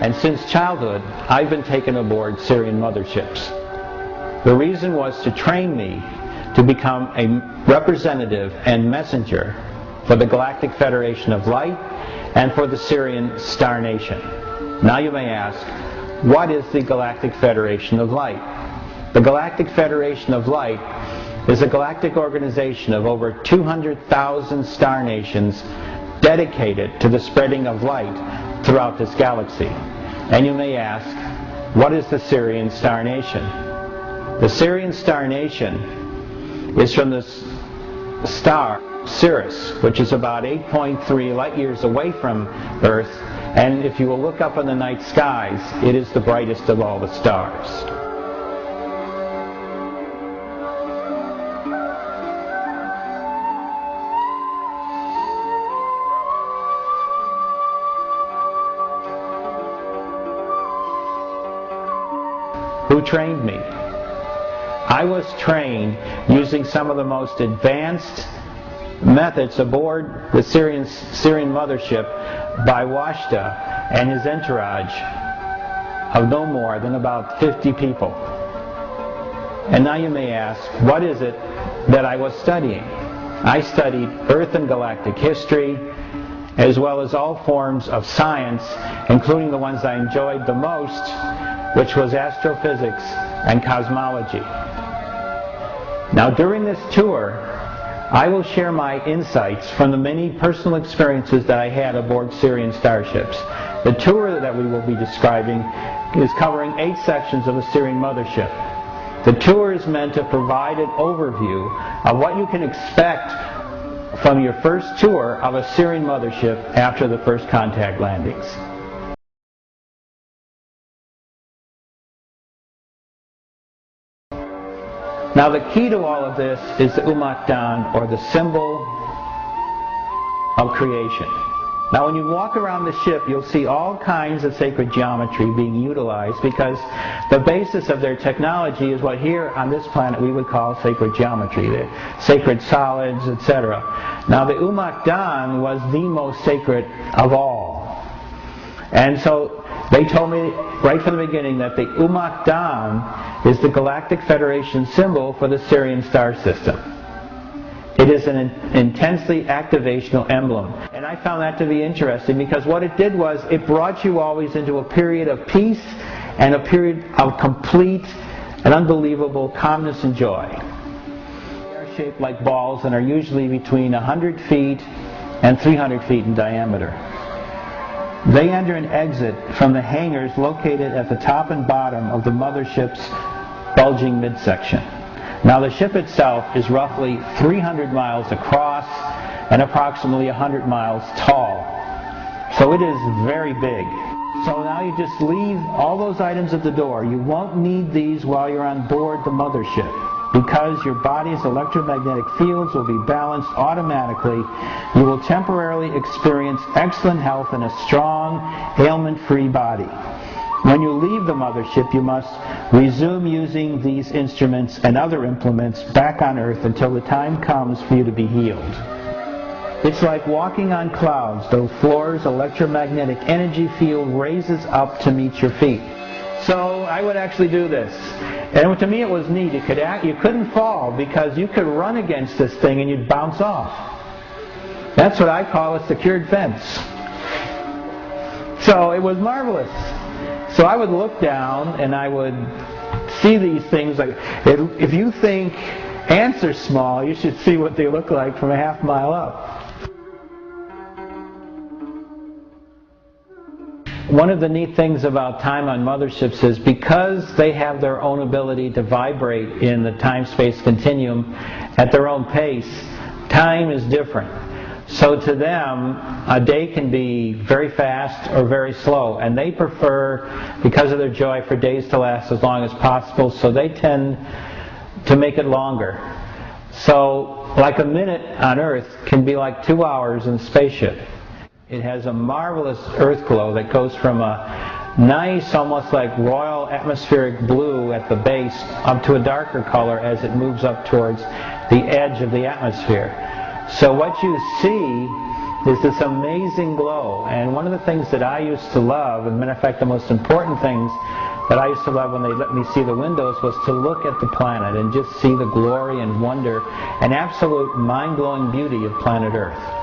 And since childhood, I've been taken aboard Syrian motherships. The reason was to train me to become a representative and messenger for the Galactic Federation of Light and for the Syrian Star Nation. Now you may ask, what is the Galactic Federation of Light? The Galactic Federation of Light is a galactic organization of over 200,000 star nations dedicated to the spreading of light throughout this galaxy. And you may ask, what is the Syrian Star Nation? The Syrian Star Nation is from the star Sirius, which is about 8.3 light years away from Earth, and if you will look up in the night skies, it is the brightest of all the stars. Who trained me? I was trained using some of the most advanced methods aboard the Syrian mothership by Washta and his entourage of no more than about 50 people. And now you may ask, what is it that I was studying? I studied Earth and galactic history, as well as all forms of science, including the ones I enjoyed the most, which was astrophysics and cosmology. Now during this tour, I will share my insights from the many personal experiences that I had aboard Syrian starships. The tour that we will be describing is covering 8 sections of a Syrian mothership. The tour is meant to provide an overview of what you can expect from your first tour of a Syrian mothership after the first contact landings. Now the key to all of this is the Umakdan, or the symbol of creation. Now when you walk around the ship, you'll see all kinds of sacred geometry being utilized, because the basis of their technology is what here on this planet we would call sacred geometry, the sacred solids, etc. Now the Umakdan was the most sacred of all. And so they told me right from the beginning that the Umakdan is the Galactic Federation symbol for the Syrian star system. It is an intensely activational emblem. And I found that to be interesting, because what it did was it brought you always into a period of peace and a period of complete and unbelievable calmness and joy. They are shaped like balls and are usually between 100 feet and 300 feet in diameter. They enter and exit from the hangars located at the top and bottom of the mothership's bulging midsection. Now the ship itself is roughly 300 miles across and approximately 100 miles tall. So it is very big. So now you just leave all those items at the door. You won't need these while you're on board the mothership, because your body's electromagnetic fields will be balanced automatically. You will temporarily experience excellent health and a strong, ailment-free body. When you leave the mothership, you must resume using these instruments and other implements back on Earth until the time comes for you to be healed. It's like walking on clouds. The floor's electromagnetic energy field raises up to meet your feet. So I would actually do this. And to me it was neat. You couldn't fall, because you could run against this thing and you'd bounce off. That's what I call a secured fence. So it was marvelous. So I would look down and I would see these things like, if you think ants are small, you should see what they look like from a half mile up. One of the neat things about time on motherships is because they have their own ability to vibrate in the time-space continuum at their own pace, time is different. So to them, a day can be very fast or very slow, and they prefer, because of their joy, for days to last as long as possible, so they tend to make it longer. So, like a minute on Earth can be like 2 hours in a spaceship. It has a marvelous Earth glow that goes from a nice, almost like royal atmospheric blue at the base up to a darker color as it moves up towards the edge of the atmosphere. So what you see is this amazing glow. And one of the things that I used to love, and matter of fact the most important things that I used to love when they let me see the windows, was to look at the planet and just see the glory and wonder and absolute mind-blowing beauty of planet Earth.